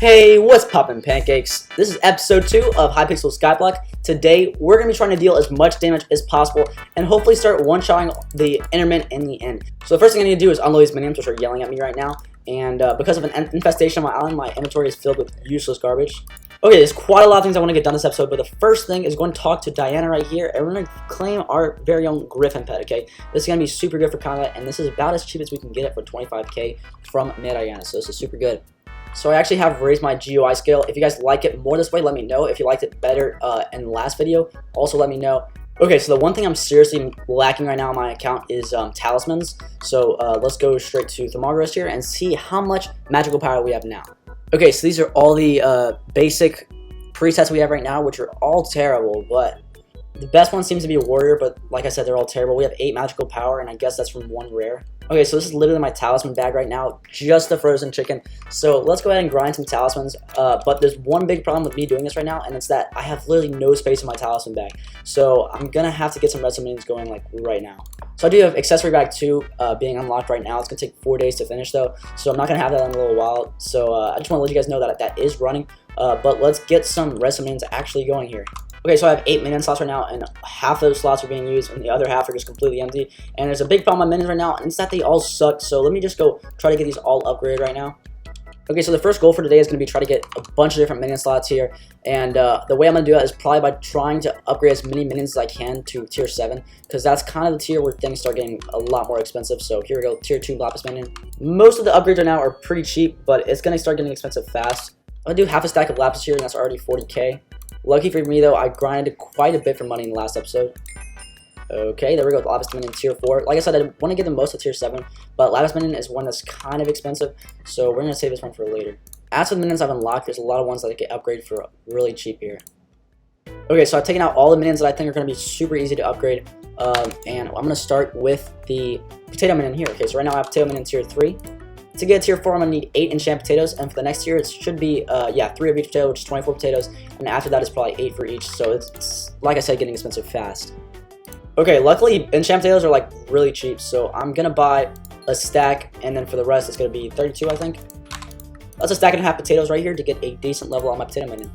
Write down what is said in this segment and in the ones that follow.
Hey, what's poppin' pancakes? This is episode 2 of Hypixel Skyblock. Today, we're going to be trying to deal as much damage as possible and hopefully start one-shotting the Enderman in the end. So the first thing I need to do is unload these minions, which are yelling at me right now. And because of an infestation on my island, my inventory is filled with useless garbage. Okay, there's quite a lot of things I want to get done this episode, but the first thing is going to talk to Diana right here, and we're going to claim our very own Griffin pet, okay? This is going to be super good for combat, and this is about as cheap as we can get it for 25k from Minion, so this is super good. So I actually have raised my GUI scale. If you guys like it more this way, let me know. If you liked it better in the last video, also let me know. Okay, so the one thing I'm seriously lacking right now on my account is talismans. So let's go straight to Thermogarist here and see how much magical power we have now. Okay, so these are all the basic presets we have right now, which are all terrible, but the best one seems to be a warrior, but like I said, they're all terrible. We have 8 magical power, and I guess that's from 1 rare. Okay, so this is literally my talisman bag right now, just the frozen chicken. So let's go ahead and grind some talismans, but there's one big problem with me doing this right now, and it's that I have literally no space in my talisman bag. So I'm gonna have to get some redstone minions going like right now. So I do have accessory bag 2 being unlocked right now. It's gonna take 4 days to finish though, so I'm not gonna have that in a little while. So I just wanna let you guys know that that is running, but let's get some redstone minions actually going here. Okay, so I have 8 minion slots right now, and half those slots are being used, and the other half are just completely empty. And there's a big problem with minions right now, and it's that they all suck. So let me just go try to get these all upgraded right now. Okay, so the first goal for today is going to be try to get a bunch of different minion slots here. And the way I'm going to do that is probably by trying to upgrade as many minions as I can to tier 7. Because that's kind of the tier where things start getting a lot more expensive. So here we go, tier 2 lapis minion. Most of the upgrades right now are pretty cheap, but it's going to start getting expensive fast. I'm going to do half a stack of lapis here, and that's already 40k. Lucky for me though, I grinded quite a bit for money in the last episode. Okay, there we go, lapis minion tier 4. Like I said, I want to get the most of tier 7, but lapis minion is one that's kind of expensive, so we're going to save this one for later. As for the minions I've unlocked, there's a lot of ones that I get upgraded for really cheap here. Okay, so I've taken out all the minions that I think are going to be super easy to upgrade, and I'm going to start with the potato minion here. Okay, so right now I have potato minion tier 3. To get tier 4, I'm going to need 8 enchant potatoes, and for the next tier, it should be, 3 of each potato, which is 24 potatoes, and after that, it's probably 8 for each, so it's, like I said, getting expensive fast. Okay, luckily, enchant potatoes are, like, really cheap, so I'm going to buy a stack, and then for the rest, it's going to be 32, I think. That's a stack and a half potatoes right here to get a decent level on my potato minion.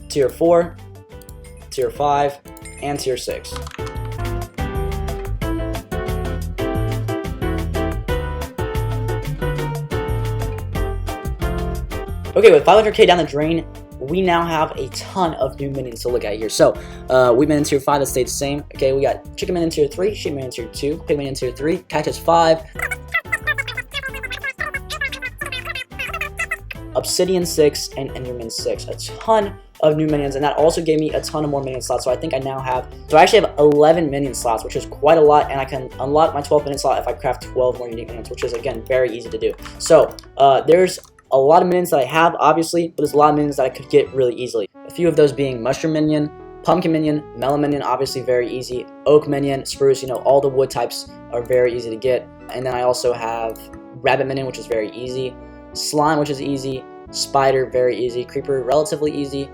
Tier 4, tier 5, and tier 6. Okay, with 500k down the drain, we now have a ton of new minions to look at here. So, we've been in tier 5 that stayed the same. Okay, we got chicken minion tier 3, sheep minion tier 2, pig minion tier 3, cactus 5, obsidian 6, and enderman 6. A ton of new minions, and that also gave me a ton of more minion slots. So I think I now have, so I actually have 11 minion slots, which is quite a lot, and I can unlock my 12 minion slot if I craft 12 more unique minions, which is, again, very easy to do. So, there's a lot of minions that I have, obviously, but there's a lot of minions that I could get really easily. A few of those being mushroom minion, pumpkin minion, melon minion, obviously very easy, oak minion, spruce, all the wood types are very easy to get. And then I also have rabbit minion, which is very easy, slime, which is easy, spider, very easy, creeper, relatively easy,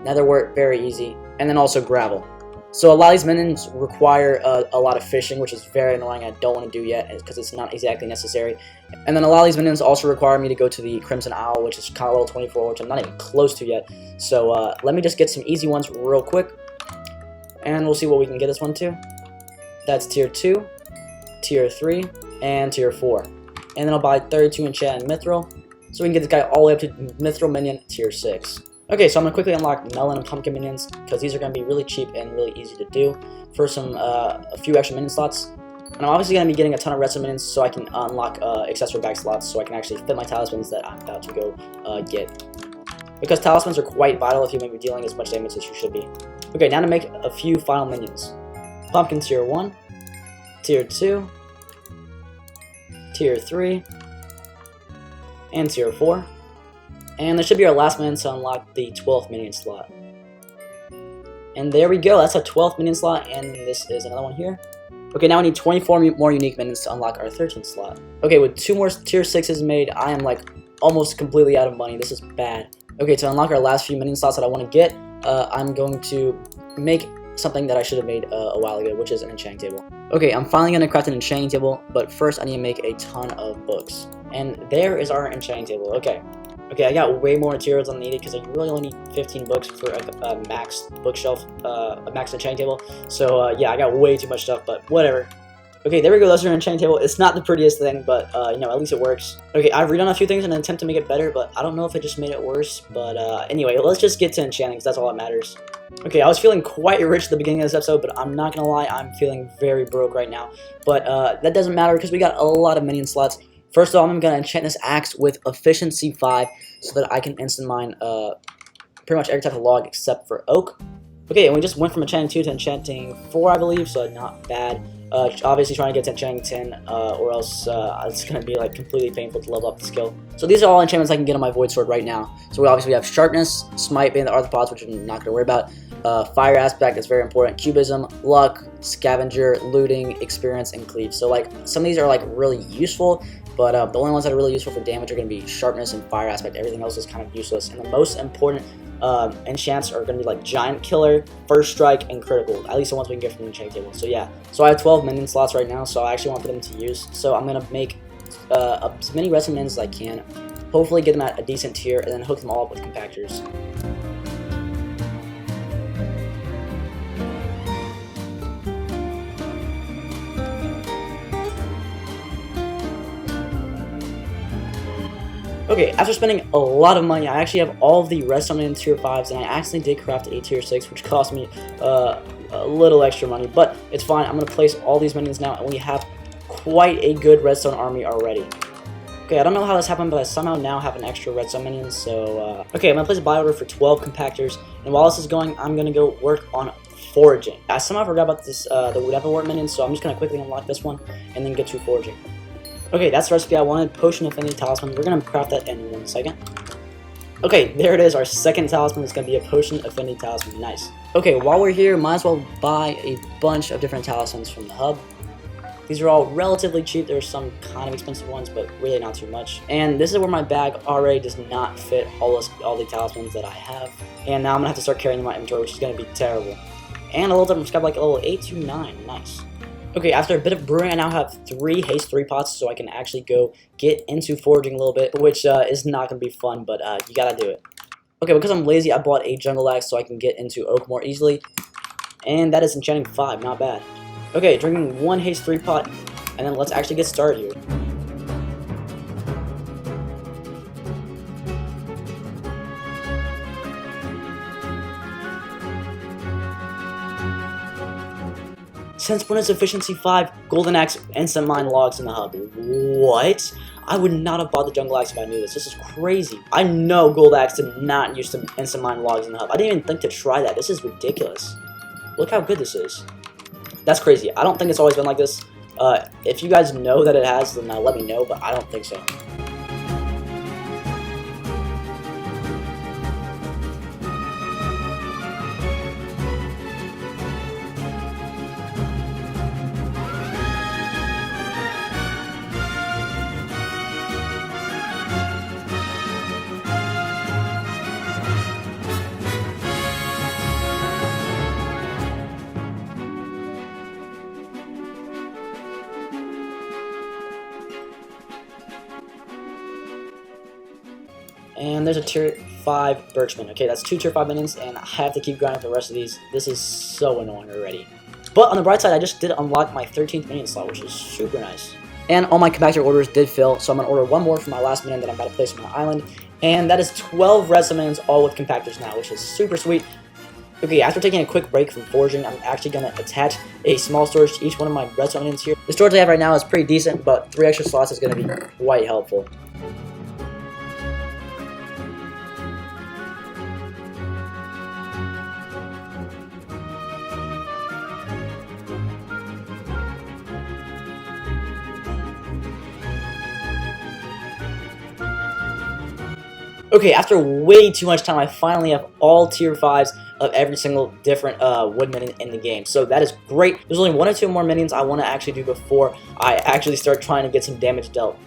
netherwort, very easy, and then also gravel. So a lot of these minions require a lot of fishing, which is very annoying. I don't want to do yet because it's not exactly necessary. And then a lot of these minions also require me to go to the Crimson Owl, which is kind of level 24, which I'm not even close to yet. So let me just get some easy ones real quick, and we'll see what we can get this one to. That's tier 2, tier 3, and tier 4. And then I'll buy 32 enchant and mithril, so we can get this guy all the way up to mithril minion tier 6. Okay, so I'm going to quickly unlock melon and pumpkin minions, because these are going to be really cheap and really easy to do for some a few extra minion slots. And I'm obviously going to be getting a ton of redstone minions so I can unlock accessory bag slots, so I can actually fit my talismans that I'm about to go get. Because talismans are quite vital if you may be dealing as much damage as you should be. Okay, now to make a few final minions. Pumpkin tier 1, tier 2, tier 3, and tier 4. And this should be our last minion to unlock the 12th minion slot. And there we go, that's a 12th minion slot, and this is another one here. Okay, now we need 24 more unique minions to unlock our 13th slot. Okay, with 2 more tier 6s made, I am like almost completely out of money. This is bad. Okay, to unlock our last few minion slots that I want to get, I'm going to make something that I should have made a while ago, which is an enchanting table. Okay, I'm finally going to craft an enchanting table, but first I need to make a ton of books. And there is our enchanting table. Okay, I got way more materials than needed because I really only need 15 books for a max bookshelf, a max enchanting table. So yeah, I got way too much stuff, but whatever. Okay, there we go, that's our enchanting table. It's not the prettiest thing, but, you know, at least it works. Okay, I've redone a few things in an attempt to make it better, but I don't know if it just made it worse. But, anyway, let's just get to enchanting, because that's all that matters. Okay, I was feeling quite rich at the beginning of this episode, but I'm not gonna lie, I'm feeling very broke right now. But, that doesn't matter, because we got a lot of minion slots. First of all, I'm gonna enchant this axe with efficiency 5, so that I can instant mine, pretty much every type of log except for oak. Okay, and we just went from enchanting 2 to enchanting 4, I believe, so not bad. Obviously trying to get to enchanting 10, or else it's going to be like completely painful to level up the skill. So these are all enchantments I can get on my void sword right now. So we have sharpness, smite, being the arthropods, which I'm not going to worry about. Fire aspect is very important. Cubism, luck, scavenger, looting, experience, and cleave. So like some of these are like really useful, but the only ones that are really useful for damage are going to be sharpness and fire aspect. Everything else is kind of useless. And the most important enchants are going to be like giant killer, first strike, and critical, at least the ones we can get from the enchanting table. So yeah, so I have 12 minion slots right now, so I actually want for them to use. So I'm going to make as many redstone minions as I can, hopefully get them at a decent tier, and then hook them all up with compactors. Okay, after spending a lot of money, I actually have all of the redstone in tier 5s, and I accidentally did craft a tier 6, which cost me a little extra money, but it's fine. I'm going to place all these minions now, and we have quite a good redstone army already. Okay, I don't know how this happened, but I somehow now have an extra redstone minion, so, okay, I'm going to place a buy order for 12 compactors, and while this is going, I'm going to go work on foraging. I somehow forgot about this, the wood apple wart minion, so I'm just going to quickly unlock this one, and then get to foraging. Okay, that's the recipe I wanted. Potion Affinity Talisman. We're going to craft that in 1 second. Okay, there it is. Our second talisman is going to be a Potion Affinity Talisman. Nice. Okay, while we're here, might as well buy a bunch of different talismans from the hub. These are all relatively cheap. There are some kind of expensive ones, but really not too much. And this is where my bag already does not fit all the talismans that I have. And now I'm going to have to start carrying them in my inventory, which is going to be terrible. And a little different from Skyblock, a level 8 to 9. Nice. Okay, after a bit of brewing, I now have 3 haste 3 pots, so I can actually go get into foraging a little bit, which is not going to be fun, but you gotta do it. Okay, because I'm lazy, I bought a jungle axe so I can get into oak more easily, and that is enchanting 5, not bad. Okay, drinking 1 haste 3 pot, and then let's actually get started here. Since when is efficiency 5 golden axe instant mine logs in the hub? What? I would not have bought the jungle axe if I knew this. This is crazy. I know gold axe did not use to instant mine logs in the hub. I didn't even think to try that. This is ridiculous. Look how good this is. That's crazy. I don't think it's always been like this. If you guys know that it has, then let me know, but I don't think so. And there's a tier 5 birchman. Okay, that's 2 tier 5 minions, and I have to keep grinding for the rest of these. This is so annoying already. But on the bright side, I just did unlock my 13th minion slot, which is super nice. And all my compactor orders did fill, so I'm going to order 1 more for my last minion that I'm about to place on my island. And that is 12 redstone minions, all with compactors now, which is super sweet. Okay, after taking a quick break from foraging, I'm actually going to attach a small storage to each one of my redstone minions here. The storage I have right now is pretty decent, but 3 extra slots is going to be quite helpful. Okay, after way too much time, I finally have all tier 5s of every single different wood minion in the game. So that is great. There's only 1 or 2 more minions I want to actually do before I actually start trying to get some damage dealt.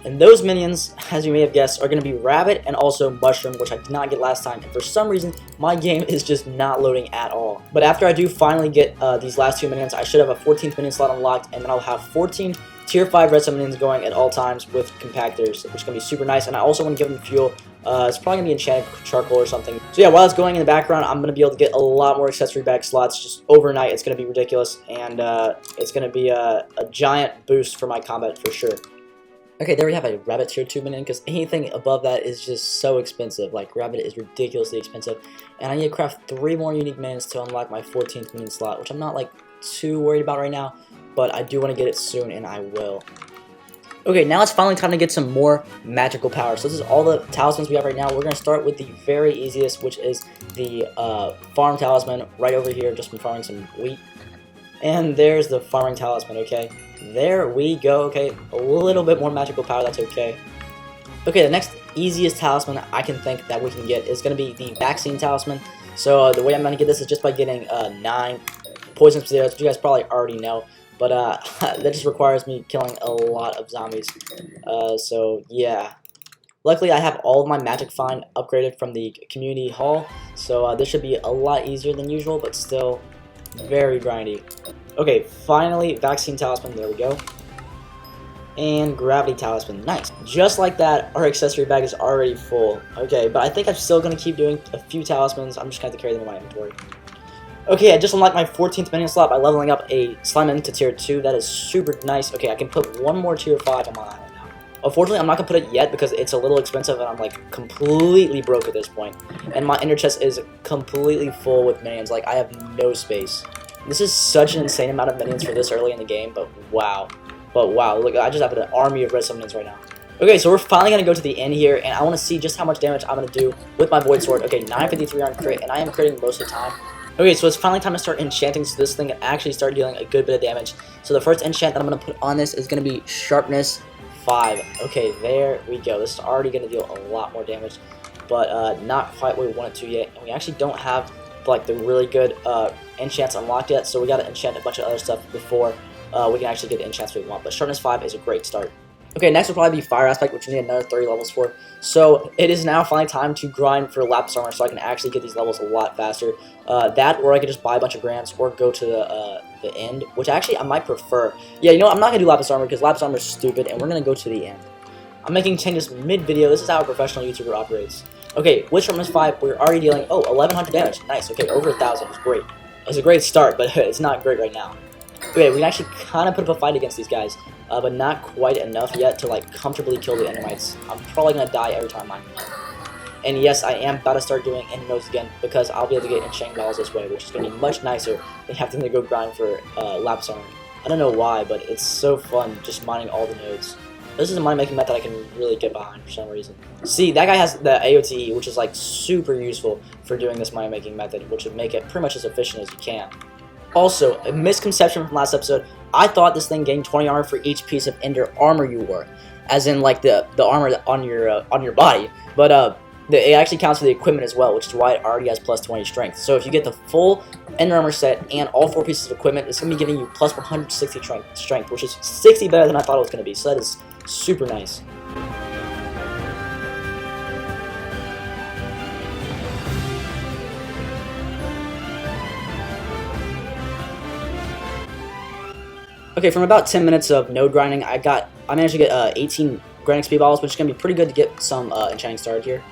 And those minions, as you may have guessed, are going to be rabbit and also mushroom, which I did not get last time. And for some reason, my game is just not loading at all. But after I do finally get these last 2 minions, I should have a 14th minion slot unlocked, and then I'll have 14 tier 5 redstone minions going at all times with compactors, which is going to be super nice. And I also want to give them fuel. It's probably going to be enchanted charcoal or something. So yeah, while it's going in the background, I'm going to be able to get a lot more accessory bag slots just overnight. It's going to be ridiculous, and it's going to be a giant boost for my combat for sure. Okay, there we have a rabbit tier 2 minion, because anything above that is just so expensive. Like, rabbit is ridiculously expensive. And I need to craft 3 more unique minions to unlock my 14th minion slot, which I'm not, like, too worried about right now. But I do want to get it soon, and I will. Okay, now it's finally time to get some more magical power. So this is all the talismans we have right now. We're going to start with the very easiest, which is the farm talisman right over here, just from farming some wheat. And there's the farming talisman, okay? There we go, okay? A little bit more magical power, that's okay. Okay, the next easiest talisman I can think that we can get is going to be the vaccine talisman. So the way I'm going to get this is just by getting 9 poison potatoes, which you guys probably already know. But that just requires me killing a lot of zombies. So yeah. Luckily, I have all of my magic find upgraded from the community hall. So this should be a lot easier than usual, but still very grindy. Okay, finally, vaccine talisman, there we go. And gravity talisman, nice. Just like that, our accessory bag is already full. Okay, but I think I'm still going to keep doing a few talismans. I'm just going to have to carry them in my inventory. Okay, I just unlocked my 14th minion slot by leveling up a slime minion to tier 2. That is super nice. Okay, I can put 1 more tier 5 on my island now. Unfortunately, I'm not going to put it yet because it's a little expensive and I'm like completely broke at this point. And my ender chest is completely full with minions. Like, I have no space. This is such an insane amount of minions for this early in the game, but wow. But wow, look, I just have an army of redstone minions right now. Okay, so we're finally going to go to the end here, and I want to see just how much damage I'm going to do with my void sword. Okay, 953 on crit, and I am critting most of the time. Okay, so it's finally time to start enchanting, so this thing can actually start dealing a good bit of damage. So the first enchant that I'm going to put on this is going to be Sharpness 5. Okay, there we go. This is already going to deal a lot more damage, but not quite where we want it to yet. And we actually don't have like the really good enchants unlocked yet, so we got to enchant a bunch of other stuff before we can actually get the enchants we want. But Sharpness 5 is a great start. Okay, next will probably be Fire Aspect, which we need another 30 levels for. So it is now finally time to grind for Lapis Armor so I can actually get these levels a lot faster. That, or I could just buy a bunch of grants or go to the end, which actually I might prefer. Yeah, you know what? I'm not going to do Lapis Armor because Lapis Armor is stupid, and we're going to go to the end. I'm making changes mid-video. This is how a professional YouTuber operates. Okay, with Sharpness 5, we're already dealing, 1100 damage. Nice, okay, over 1000 is great. It's a great start, but it's not great right now. Okay, we can actually kind of put up a fight against these guys, but not quite enough yet to like comfortably kill the endermites. I'm probably going to die every time I'm in. And yes, I am about to start doing end nodes again because I'll be able to get enchanted balls this way, which is going to be much nicer than having to go grind for Lapis Armor. I don't know why, but it's so fun just mining all the nodes. This is a money-making method I can really get behind for some reason. See, that guy has the AOTE, which is like super useful for doing this money-making method, which would make it pretty much as efficient as you can. Also, a misconception from last episode, I thought this thing gained 20 armor for each piece of ender armor you wore, as in like the armor on your body, but it actually counts for the equipment as well, which is why it already has plus 20 strength. So if you get the full ender armor set and all 4 pieces of equipment, it's going to be giving you plus 160 strength, which is 60 better than I thought it was going to be, so that is super nice. Okay, from about 10 minutes of node grinding, I managed to get 18 Grand XP balls, which is going to be pretty good to get some enchanting started here.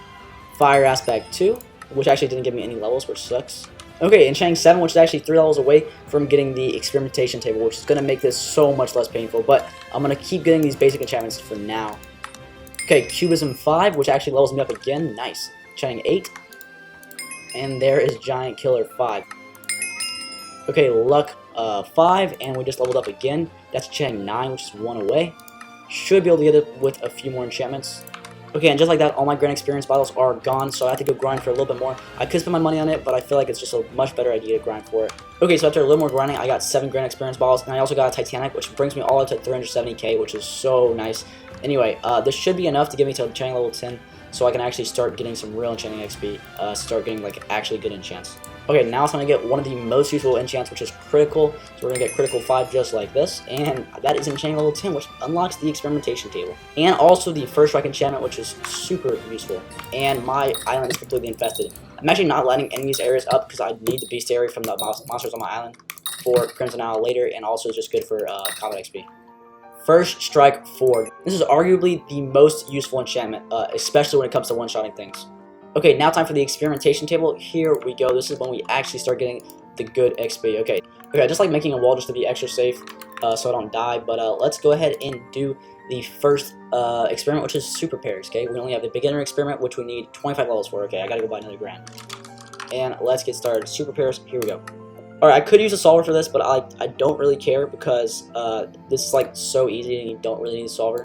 Fire Aspect 2, which actually didn't give me any levels, which sucks. Okay, Enchanting 7, which is actually 3 levels away from getting the Experimentation Table, which is going to make this so much less painful, but I'm going to keep getting these basic enchantments for now. Okay, Cubism 5, which actually levels me up again, nice. Enchanting 8, and there is Giant Killer 5. Okay, Luck 5, and we just leveled up again. That's Enchanting 9, which is 1 away. Should be able to get it with a few more enchantments. Okay, and just like that, all my Grand Experience bottles are gone, so I have to go grind for a little bit more. I could spend my money on it, but I feel like it's just a much better idea to grind for it. Okay, so after a little more grinding, I got 7 Grand Experience bottles, and I also got a Titanic, which brings me all up to 370k, which is so nice. Anyway, this should be enough to get me to enchanting level 10, so I can actually start getting some real enchanting XP, start getting like actually good enchants. Okay, now it's going to get one of the most useful enchants, which is critical. So we're going to get critical 5 just like this, and that is enchanting level 10, which unlocks the experimentation table. And also the first strike enchantment, which is super useful. And my island is completely infested. I'm actually not letting enemies areas up because I need the beast area from the monsters on my island for Crimson Isle later, and also it's just good for combat XP. First Strike 4. This is arguably the most useful enchantment, especially when it comes to one-shotting things. Okay, now time for the experimentation table. Here we go. This is when we actually start getting the good XP. Okay, I just like making a wall just to be extra safe so I don't die. But let's go ahead and do the first experiment, which is super pairs. Okay, we only have the beginner experiment, which we need 25 levels for. Okay, I gotta go buy another grand. And let's get started. Super pairs, here we go. Alright, I could use a solver for this, but I don't really care because this is like so easy and you don't really need a solver.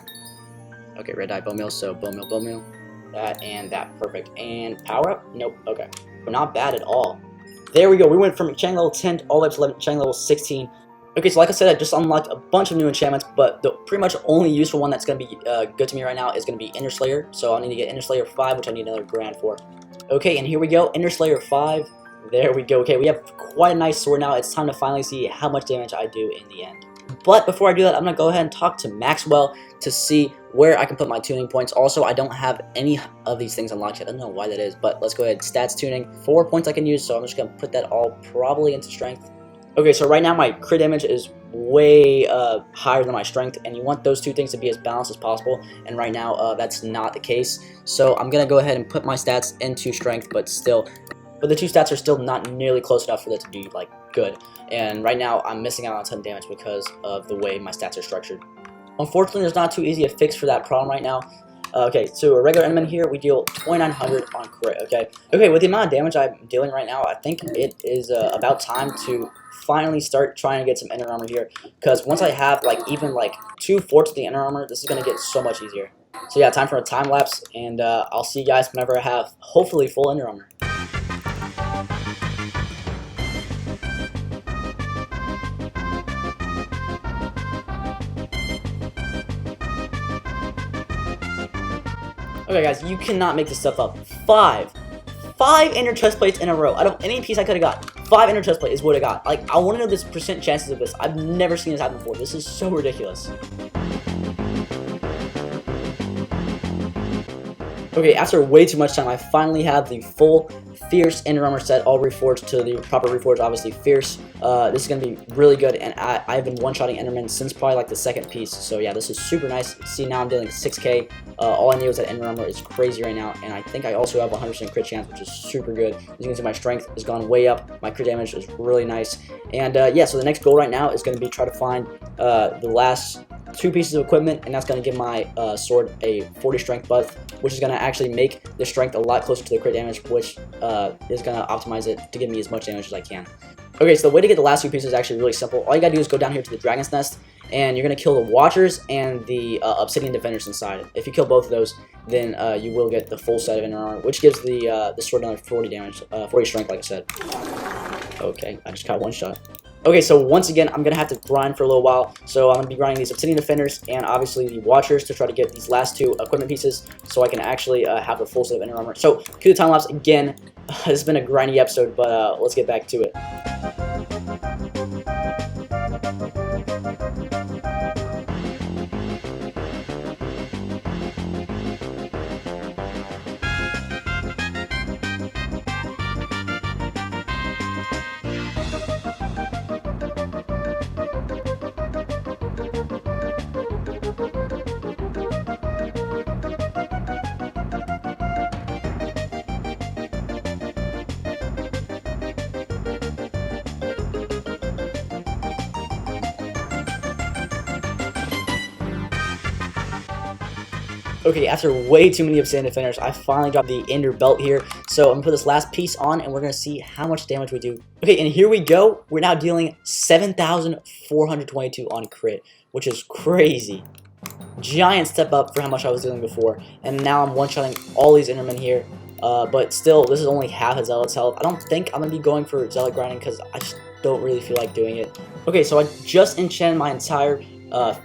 Okay, red dye bone meal, so bone meal. That and that, perfect. And power up? Nope, okay. We're not bad at all. There we go, we went from enchanting level 10 all the way up to enchanting level 16. Okay, so like I said, I just unlocked a bunch of new enchantments, but the pretty much only useful one that's going to be good to me right now is going to be Ender Slayer. So I'll need to get Ender Slayer 5, which I need another grand for. Okay, and here we go, Ender Slayer 5. There we go. Okay, we have quite a nice sword now. It's time to finally see how much damage I do in the end. But before I do that, I'm going to go ahead and talk to Maxwell to see where I can put my tuning points. Also, I don't have any of these things unlocked yet. I don't know why that is, but let's go ahead. Stats tuning. 4 points I can use, so I'm just going to put that all probably into strength. Okay, so right now my crit damage is way higher than my strength, and you want those two things to be as balanced as possible, and right now that's not the case. So I'm going to go ahead and put my stats into strength, but the two stats are still not nearly close enough for that to be like good. And right now I'm missing out on a ton of damage because of the way my stats are structured. Unfortunately, there's not too easy a fix for that problem right now. Okay, so a regular enemy here, we deal 2900 on crit. Okay, with the amount of damage I'm dealing right now, I think it is about time to finally start trying to get some inner armor here. Because once I have like even like 2 forts of the inner armor, this is gonna get so much easier. So yeah, time for a time lapse, and I'll see you guys whenever I have hopefully full inner armor. Okay guys, you cannot make this stuff up. 5 inner chest plates in a row. Out of any piece I could have got, 5 inner chest plate is what I got. Like, I want to know this percent chances of this. I've never seen this happen before. This is so ridiculous. Okay, after way too much time, I finally have the full Fierce inner armor set, all reforged to the proper reforged, obviously Fierce. This is going to be really good, and I've been one-shotting Enderman since probably like the second piece, so yeah, this is super nice. See, now I'm dealing 6k. All I need was that inner armor is crazy right now, and I think I also have 100% crit chance, which is super good. As you can see, my strength has gone way up, my crit damage is really nice, and yeah, so the next goal right now is going to be try to find the last 2 pieces of equipment, and that's going to give my sword a 40 strength buff, which is going to actually make the strength a lot closer to the crit damage, which is going to optimize it to give me as much damage as I can. Okay, so the way to get the last 2 pieces is actually really simple. All you got to do is go down here to the Dragon's Nest, and you're going to kill the Watchers and the Obsidian Defenders inside. If you kill both of those, then you will get the full set of inner armor, which gives the sword another 40 damage, 40 strength, like I said. Okay, I just got one shot. Okay, so once again, I'm going to have to grind for a little while. So I'm going to be grinding these Obsidian Defenders and obviously the Watchers to try to get these last 2 equipment pieces so I can actually have the full set of inner armor. So, cue the time lapse again. This has been a grindy episode, but let's get back to it. Okay, after way too many Obsidian Defenders, I finally got the Ender Belt here. So I'm going to put this last piece on, and we're going to see how much damage we do. Okay, and here we go. We're now dealing 7,422 on crit, which is crazy. Giant step up for how much I was dealing before. And now I'm one-shotting all these Endermen here. But still, this is only half a Zealot's health. I don't think I'm going to be going for Zealot grinding because I just don't really feel like doing it. Okay, so I just enchanted my entire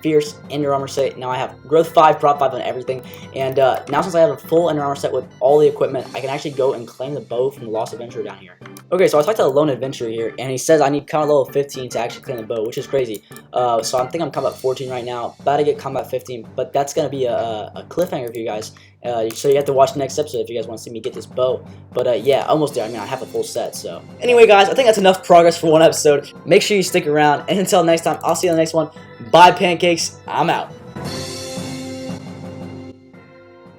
Fierce, Ender Armor set. Now I have Growth 5, Prop 5 on everything. And now since I have a full Ender Armor set with all the equipment, I can actually go and claim the bow from the Lost Adventurer down here. Okay, so I talked to the Lone Adventurer here, and he says I need combat level 15 to actually claim the bow, which is crazy. So I think I'm combat 14 right now, about to get combat 15, but that's going to be a cliffhanger for you guys. So you have to watch the next episode if you guys want to see me get this bow. But yeah, almost there. I mean, I have a full set, so. Anyway, guys, I think that's enough progress for one episode. Make sure you stick around, and until next time, I'll see you on the next one. Bye, pancakes. I'm out.